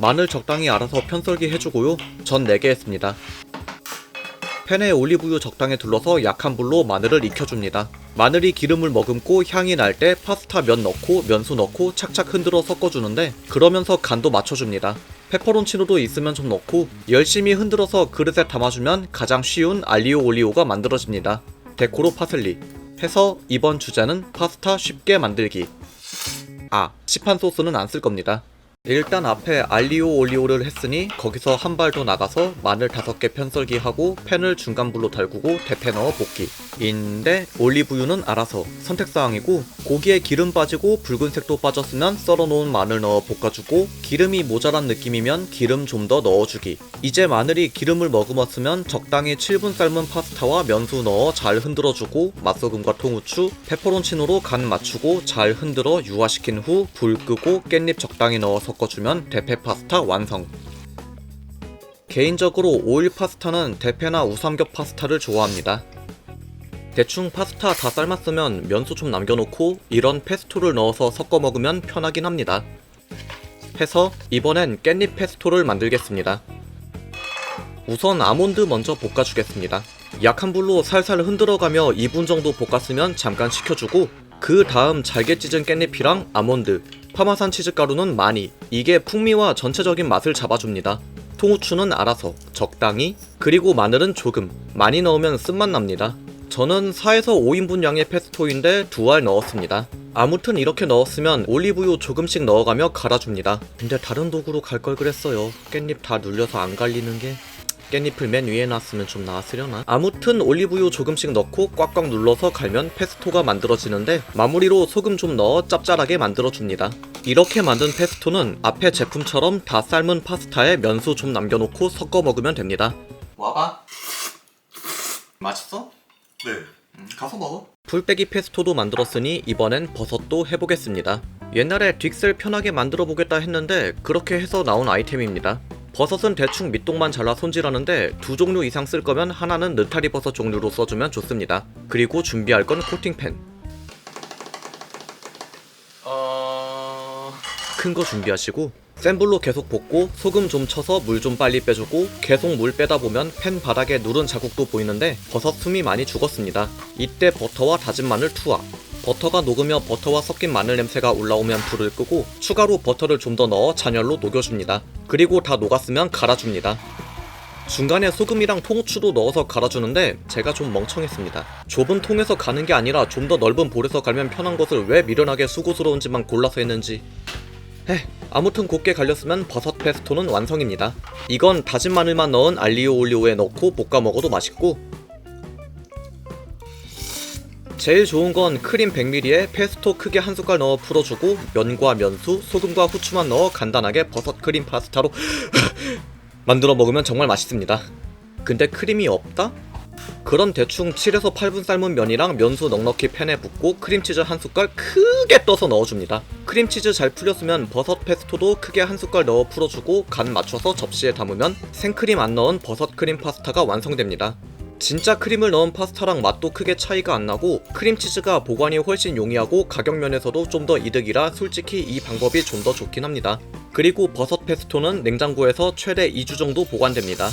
마늘 적당히 알아서 편썰기 해주고요. 전 4개 했습니다. 팬에 올리브유 적당히 둘러서 약한 불로 마늘을 익혀줍니다. 마늘이 기름을 머금고 향이 날 때 파스타 면 넣고 면수 넣고 착착 흔들어 섞어주는데 그러면서 간도 맞춰줍니다. 페퍼론치노도 있으면 좀 넣고 열심히 흔들어서 그릇에 담아주면 가장 쉬운 알리오 올리오가 만들어집니다. 데코로 파슬리 해서 이번 주제는 파스타 쉽게 만들기. 시판 소스는 안 쓸 겁니다. 일단 앞에 알리오 올리오를 했으니 거기서 한 발 더 나가서 마늘 5개 편썰기 하고 팬을 중간불로 달구고 대패 넣어 볶기 인데 올리브유는 알아서 선택사항이고 고기에 기름 빠지고 붉은색도 빠졌으면 썰어놓은 마늘 넣어 볶아주고 기름이 모자란 느낌이면 기름 좀 더 넣어주기. 이제 마늘이 기름을 머금었으면 적당히 7분 삶은 파스타와 면수 넣어 잘 흔들어주고 맛소금과 통후추, 페퍼론치노로 간 맞추고 잘 흔들어 유화시킨 후 불 끄고 깻잎 적당히 넣어 섞어주면 대패 파스타 완성. 개인적으로 오일 파스타는 대패나 우삼겹 파스타를 좋아합니다. 대충 파스타 다 삶았으면 면수 좀 남겨놓고 이런 페스토를 넣어서 섞어 먹으면 편하긴 합니다. 해서 이번엔 깻잎 페스토를 만들겠습니다. 우선 아몬드 먼저 볶아주겠습니다. 약한 불로 살살 흔들어가며 2분 정도 볶았으면 잠깐 식혀주고 그 다음 잘게 찢은 깻잎이랑 아몬드, 파마산 치즈가루는 많이, 이게 풍미와 전체적인 맛을 잡아줍니다. 통후추는 알아서 적당히, 그리고 마늘은 조금, 많이 넣으면 쓴맛 납니다. 저는 4에서 5인분 양의 페스토인데 2알 넣었습니다. 아무튼 이렇게 넣었으면 올리브유 조금씩 넣어가며 갈아줍니다. 근데 다른 도구로 갈 걸 그랬어요. 깻잎 다 눌려서 안 갈리는 게. 깻잎을 맨 위에 놨으면 좀 나았으려나? 아무튼 올리브유 조금씩 넣고 꽉꽉 눌러서 갈면 페스토가 만들어지는데 마무리로 소금 좀 넣어 짭짤하게 만들어줍니다. 이렇게 만든 페스토는 앞에 제품처럼 다 삶은 파스타에 면수 좀 남겨놓고 섞어 먹으면 됩니다. 와봐. 맛있어? 네. 가서 먹어. 풀떼기 페스토도 만들었으니 이번엔 버섯도 해보겠습니다. 옛날에 딕셀 편하게 만들어 보겠다 했는데 그렇게 해서 나온 아이템입니다. 버섯은 대충 밑동만 잘라 손질하는데 2종류 이상 쓸 거면 하나는 느타리 버섯 종류로 써주면 좋습니다. 그리고 준비할 건 코팅팬. 큰 거 준비하시고 센 불로 계속 볶고 소금 좀 쳐서 물 좀 빨리 빼주고 계속 물 빼다 보면 팬 바닥에 누른 자국도 보이는데 버섯 숨이 많이 죽었습니다. 이때 버터와 다진 마늘 투하. 버터가 녹으며 버터와 섞인 마늘 냄새가 올라오면 불을 끄고 추가로 버터를 좀 더 넣어 잔열로 녹여줍니다. 그리고 다 녹았으면 갈아줍니다. 중간에 소금이랑 통후추도 넣어서 갈아주는데 제가 좀 멍청했습니다. 좁은 통에서 가는 게 아니라 좀 더 넓은 볼에서 갈면 편한 것을 왜 미련하게 수고스러운지만 골라서 했는지. 아무튼 곱게 갈렸으면 버섯 페스토는 완성입니다. 이건 다진 마늘만 넣은 알리오 올리오에 넣고 볶아 먹어도 맛있고 제일 좋은 건 크림 100ml에 페스토 크게 한 숟갈 넣어 풀어주고 면과 면수, 소금과 후추만 넣어 간단하게 버섯 크림 파스타로 만들어 먹으면 정말 맛있습니다. 근데 크림이 없다? 그럼 대충 7에서 8분 삶은 면이랑 면수 넉넉히 팬에 붓고 크림치즈 한 숟갈 크게 떠서 넣어줍니다. 크림치즈 잘 풀렸으면 버섯 페스토도 크게 한 숟갈 넣어 풀어주고 간 맞춰서 접시에 담으면 생크림 안 넣은 버섯 크림 파스타가 완성됩니다. 진짜 크림을 넣은 파스타랑 맛도 크게 차이가 안 나고 크림치즈가 보관이 훨씬 용이하고 가격 면에서도 좀 더 이득이라 솔직히 이 방법이 좀 더 좋긴 합니다. 그리고 버섯 페스토는 냉장고에서 최대 2주 정도 보관됩니다.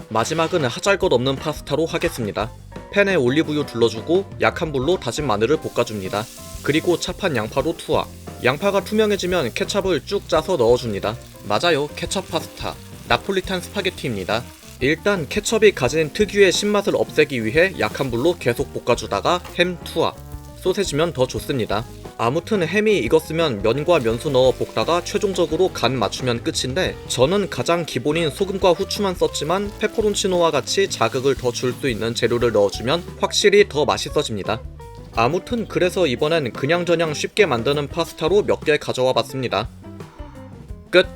마지막은 하잘것없는 파스타로 하겠습니다. 팬에 올리브유 둘러주고 약한 불로 다진 마늘을 볶아줍니다. 그리고 차판 양파로 투하. 양파가 투명해지면 케첩을 쭉 짜서 넣어줍니다. 맞아요, 케첩 파스타. 나폴리탄 스파게티입니다. 일단 케첩이 가진 특유의 신맛을 없애기 위해 약한 불로 계속 볶아주다가 햄 투하. 소세지면 더 좋습니다. 아무튼 햄이 익었으면 면과 면수 넣어 볶다가 최종적으로 간 맞추면 끝인데 저는 가장 기본인 소금과 후추만 썼지만 페퍼론치노와 같이 자극을 더 줄 수 있는 재료를 넣어주면 확실히 더 맛있어집니다. 아무튼 그래서 이번엔 그냥저냥 쉽게 만드는 파스타로 몇 개 가져와 봤습니다. 끝!